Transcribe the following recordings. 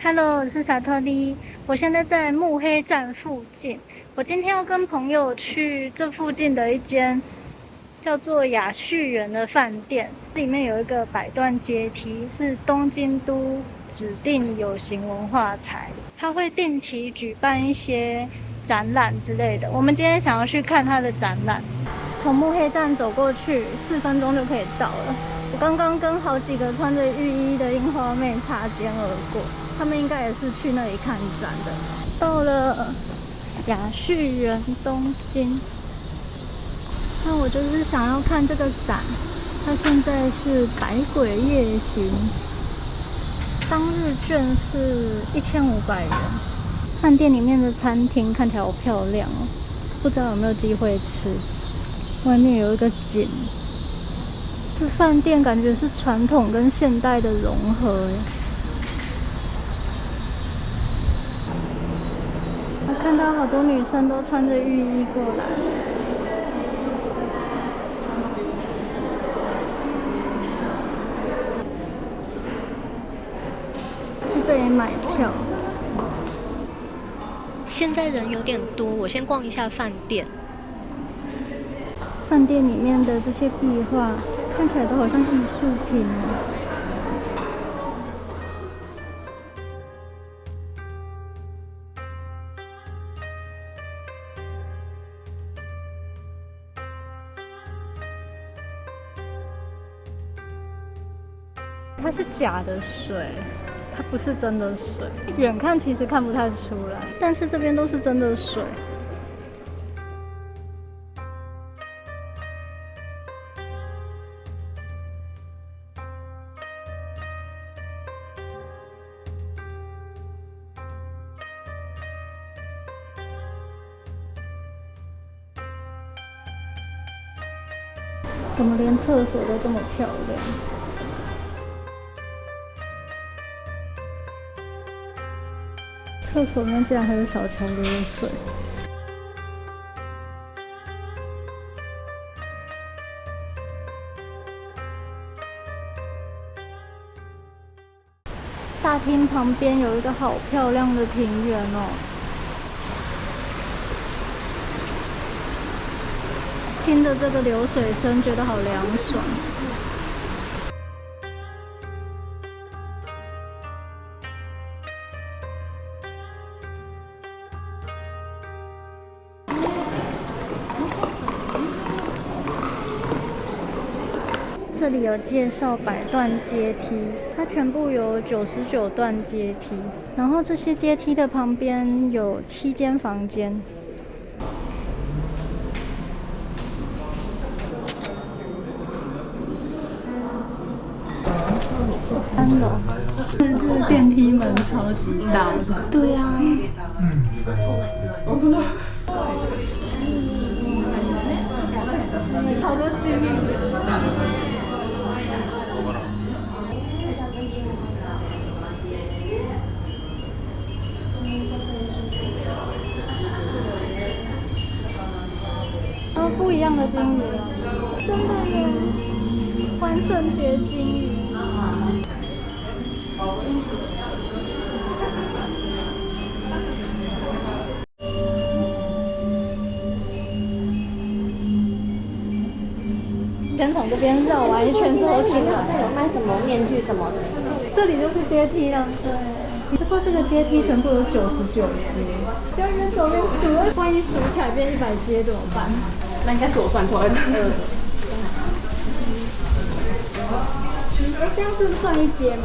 Hello，我是萨托利，我现在在目黑站附近。我今天要跟朋友去这附近的一间叫做雅旭园的饭店，里面有一个百段阶梯，是东京都指定有形文化财，它会定期举办一些展览之类的。我们今天想要去看它的展览，从目黑站走过去4分钟就可以到了。我刚刚跟好几个穿着浴衣的樱花妹擦肩而过，他们应该也是去那里看展的。到了雅旭园东京，那我就是想要看这个展，它现在是百鬼夜行，当日券是1500元。饭店里面的餐厅看起来好漂亮哦，不知道有没有机会吃。外面有一个景。这饭店感觉是传统跟现代的融合耶。我看到好多女生都穿着浴衣过来。去这里买票。现在人有点多，我先逛一下饭店。饭店里面的这些壁画看起来都好像艺术品哦。它是假的水，它不是真的水。远看其实看不太出来，但是这边都是真的水。怎么连厕所都这么漂亮？厕所里面竟然还有小桥流水。大厅旁边有一个好漂亮的庭园哦。听着这个流水声，觉得好凉爽。这里有介绍百段阶梯，它全部有99段阶梯，然后这些阶梯的旁边有7间房间。3楼，这电梯门超级大的。对啊。好多记忆。不一样的金鱼，真的耶！万圣节金鱼。先从这边绕完一圈之后去哪？好像有卖什么面具什么的。这里就是阶梯了。对。他说这个阶梯全部有99阶，要边走边数，万一数起来变100阶怎么办？那应该是我算错了。这样子算1阶吗？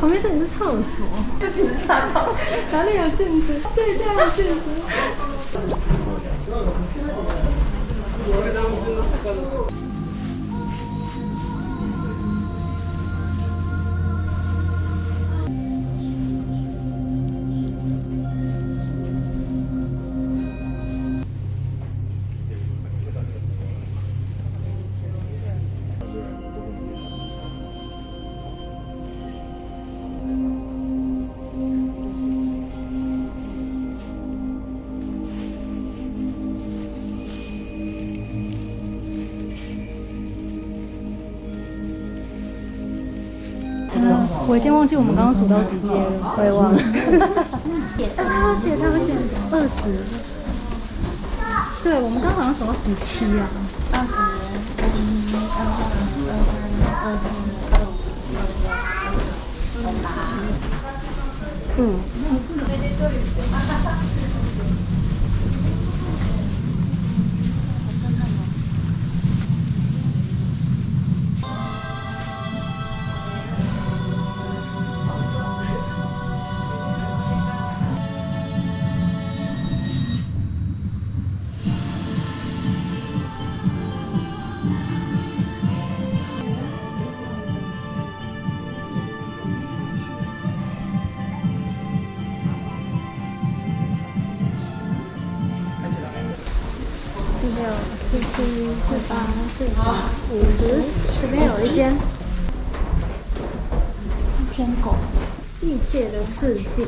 旁边这里是厕所，哪里有镜子？这里竟然有镜子！我已经忘记我们刚刚数到几阶了，我也忘了。他有写20。对，我们刚刚好像数到17啊。46、47、48、49、50，这边有一间天狗地界的四季。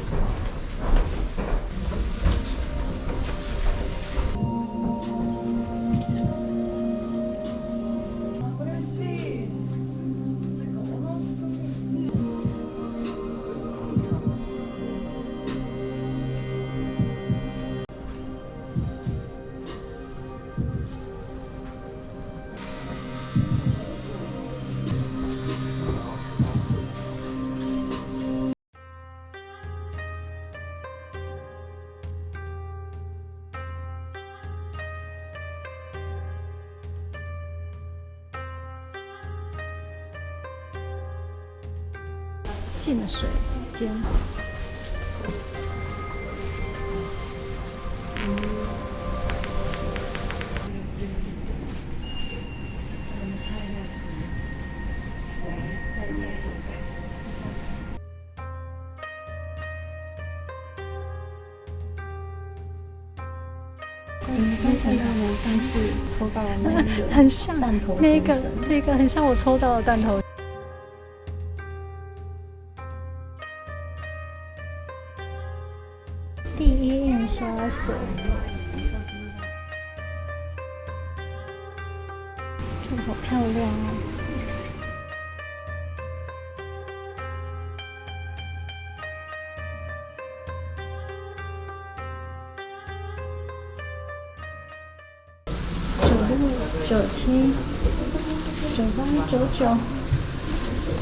净水间。没想到我们上次抽到的那个很像弹头那个先生，这个很像我抽到的弹头。第一印刷所，这个好漂亮哦！96、97、98、99，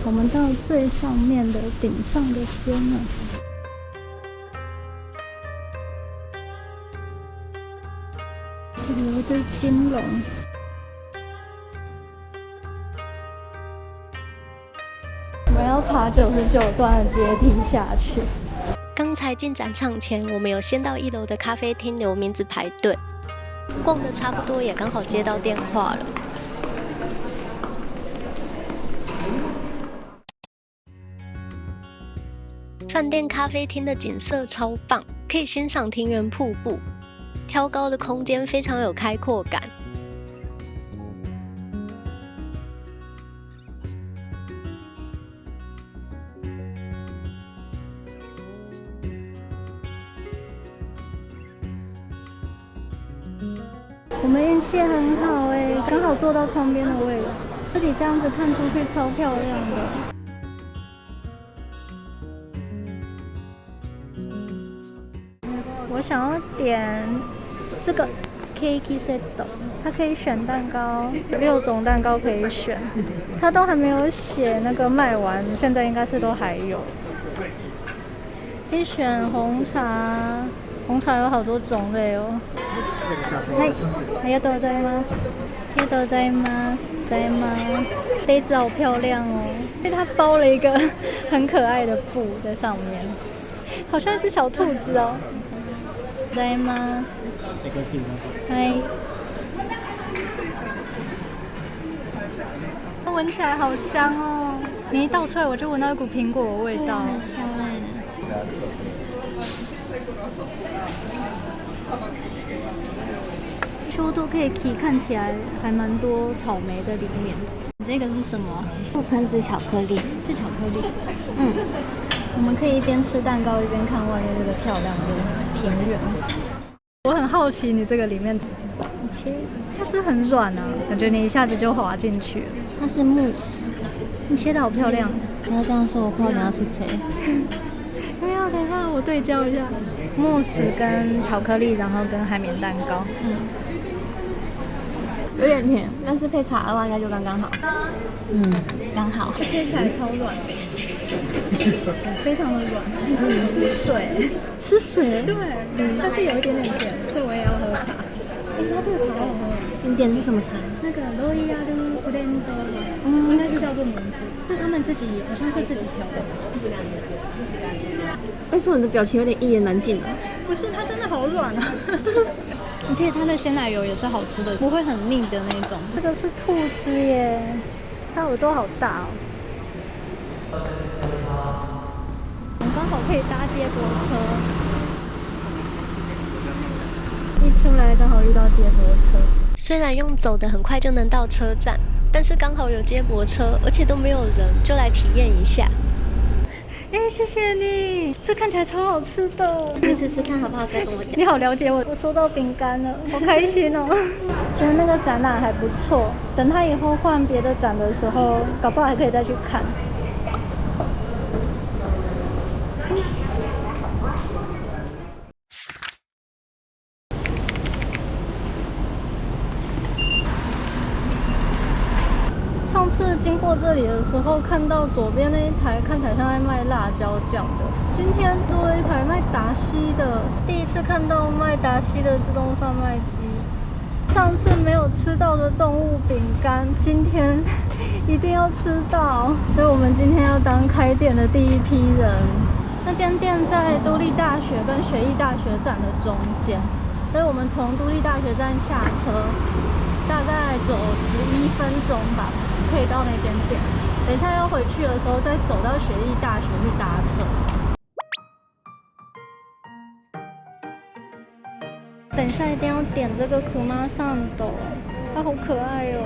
我们到最上面的顶上的间了。这里有一只金龙。我们要爬99段的阶梯下去。刚才进展场前，我们有先到1楼的咖啡厅留名字排队，逛的差不多，也刚好接到电话了。饭店咖啡厅的景色超棒，可以欣赏庭园瀑布，挑高的空间非常有开阔感。我们运气很好哎，刚好坐到窗边的位置，这里这样子看出去超漂亮的。我想要点这个 cake set， 它可以选蛋糕，6种蛋糕可以选，它都还没有写那个卖完，现在应该是都还有。可以选红茶，红茶有好多种类哦。はい、ありがとうございます。ありがとうございます。ございます。杯子好漂亮哦，因为它包了一个很可爱的布在上面，好像一只小兔子哦。ございます。はい。它闻起来好香哦！你一倒出来，我就闻到一股苹果的味道，很香哎。秋度可以看起来还蛮多草莓在里面。这个是什么？喷子巧克力，是巧克力。我们可以一边吃蛋糕一边看外面这个漂亮的庭园。我很好奇你这个里面切，它是不是很软啊？感觉你一下子就滑进去了。它是慕斯，你切的好漂亮。不要这样说，我怕我等下出车。没有，等一下我对焦一下，慕斯跟巧克力，然后跟海绵蛋糕。有点甜，但是配茶的话应该就刚刚好。刚好。切起来超软，非常的软，很像吃水。吃水？对，但是有一点点甜，所以我也要喝茶。它这个茶好喝。你点的是什么茶？那个罗伊亚鲁布莲多，应该是叫做名字，是他们自己，好像是自己调的茶。但是我的表情有点一言难尽。不是，它真的好软啊！而且它的鲜奶油也是好吃的，不会很腻的那种。这个是兔子耶，它耳朵好大哦。我们刚好可以搭接驳车，一出来刚好遇到接驳车。虽然用走的很快就能到车站，但是刚好有接驳车，而且都没有人，就来体验一下。谢谢你，这看起来超好吃的。你试试看好不好？再跟我讲。你好了解我，我收到饼干了，好开心哦！觉得那个展览还不错，等他以后换别的展的时候，搞不好还可以再去看。上次经过这里的时候，看到左边那一台看起来像在卖辣椒酱的，今天多了一台卖达西的，第一次看到卖达西的自动贩卖机。上次没有吃到的动物饼干，今天一定要吃到，所以我们今天要当开店的第一批人。那间店在都立大学跟学艺大学站的中间，所以我们从都立大学站下车，大概走11分钟吧，可以到那间店。等一下要回去的时候，再走到学艺大学去搭车。等一下一定要点这个库玛桑斗，它好可爱哦。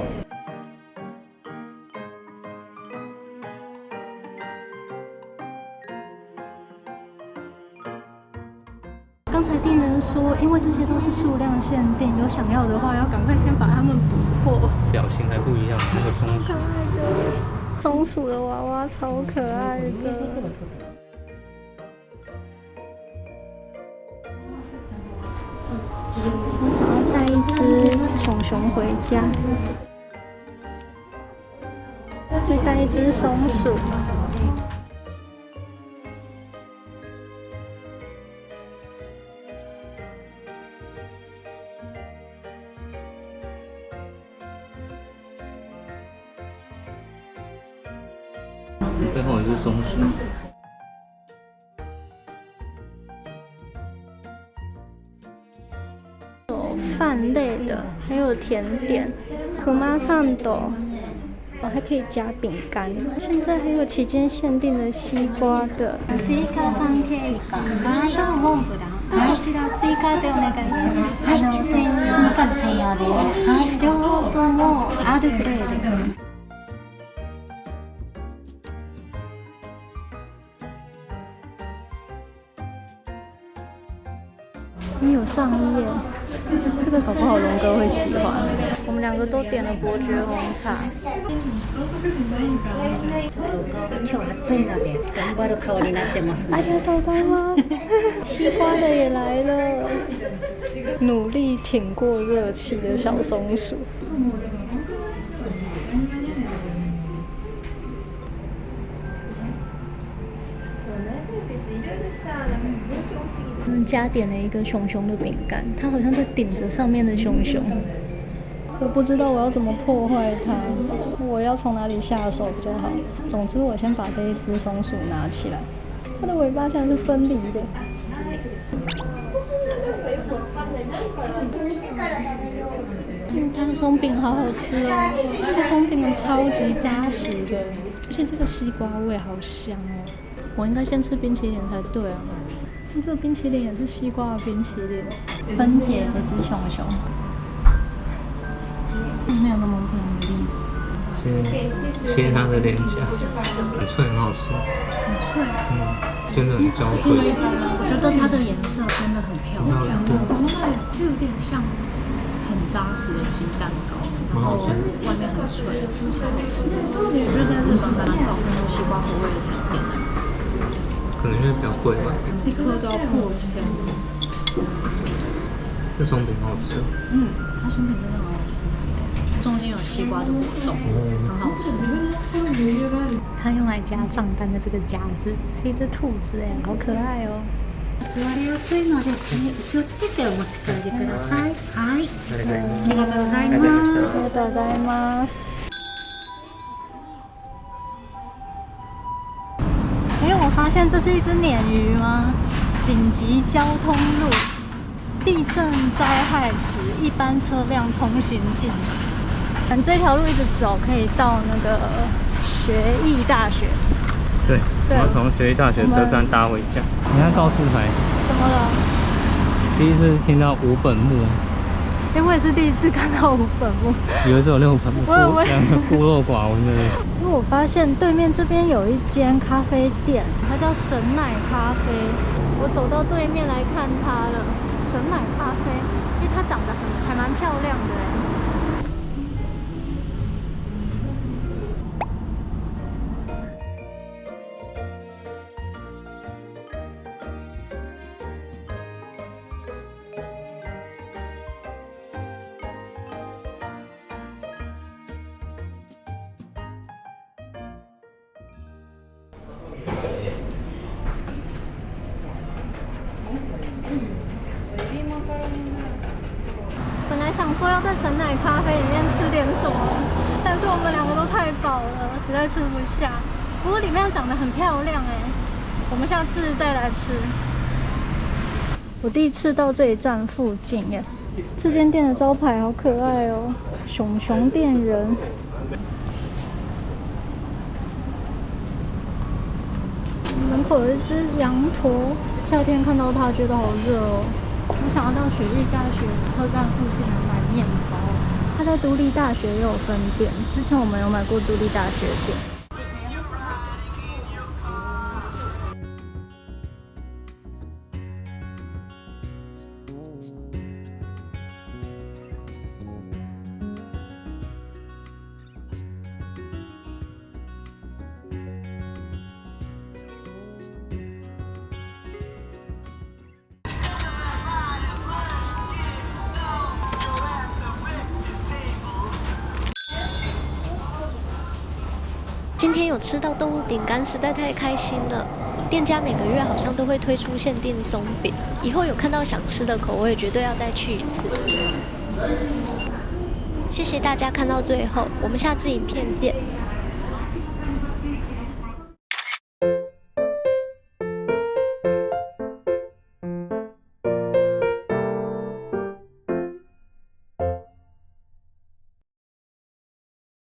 刚才店员说，因为这些都是数量限定，有想要的话要赶快先把它们补货。表情还不一样，那个松鼠。可爱的松鼠的娃娃超可爱的。我想要带一只熊熊回家，再带一只松鼠。背后也是松鼠。有饭类的，还有甜点，库玛桑斗，还可以加饼干。现在还有期间限定的西瓜的。スイカパンケーキとモンブラン。こちら追加でお願いします。専用。まず専用です。はい。両方ともアールグレーで。你有上衣耶，这个搞不好龙哥会喜欢。我们两个都点了伯爵红茶。ありがとうございます。西瓜的也来了，努力挺过热气的小松鼠。我们加点了一个熊熊的饼干，它好像在顶着上面的熊熊。我不知道我要怎么破坏它，我要从哪里下手比较好。总之，我先把这一只松鼠拿起来，它的尾巴竟然是分离的。它的松饼好好吃哦，它松饼超级扎实的，而且这个西瓜味好香哦。我应该先吃冰淇淋才对啊。这个冰淇淋也是西瓜的冰淇淋。分解这只熊熊，没有那么不容易。切它的脸颊，很脆，很好吃。很脆，真的很焦脆。我觉得它的颜色真的很漂亮，它有点像很扎实的鸡蛋糕，然后蛮好吃外面很脆，超好吃。我觉得在日本蛮少看到西瓜口味的甜点的，可能因为比较贵吧。一颗都要破千。这松饼好吃。它松饼真的很好吃，中间有西瓜的果冻，很好吃。它用来夹账单的这个夹子是一只兔子哎，好可爱哦。座りやすいので、気をつけてお持ち帰りください。はい。ありがとうございます。ありがとうございます。我发现这是一只鲶鱼吗？紧急交通路，地震灾害时，一般车辆通行禁止。这条路一直走，可以到那个学艺大学。对，对我要从学艺大学车站搭回家。你看告示牌，怎么了？第一次听到五本木，我也是第一次看到五本木，以为只有六本木，孤陋寡闻的。因为我发现对面这边有一间咖啡店，它叫神奶咖啡。我走到对面来看它了，神奶咖啡，因为它长得还蛮漂亮的哎。本来想说要在神奶咖啡里面吃点什么，但是我们两个都太饱了，实在吃不下。不过里面长得很漂亮哎，我们下次再来吃。我第一次到这一站附近耶，这间店的招牌好可爱哦，熊熊店人。门口有一只羊驼，夏天看到它觉得好热哦。我想要到学艺大学车站附近来买面包。它在都立大学也有分店，之前我们有买过都立大学店。今天有吃到动物饼干，实在太开心了。店家每个月好像都会推出限定松饼，以后有看到想吃的口味，绝对要再去一次。谢谢大家看到最后，我们下支影片见。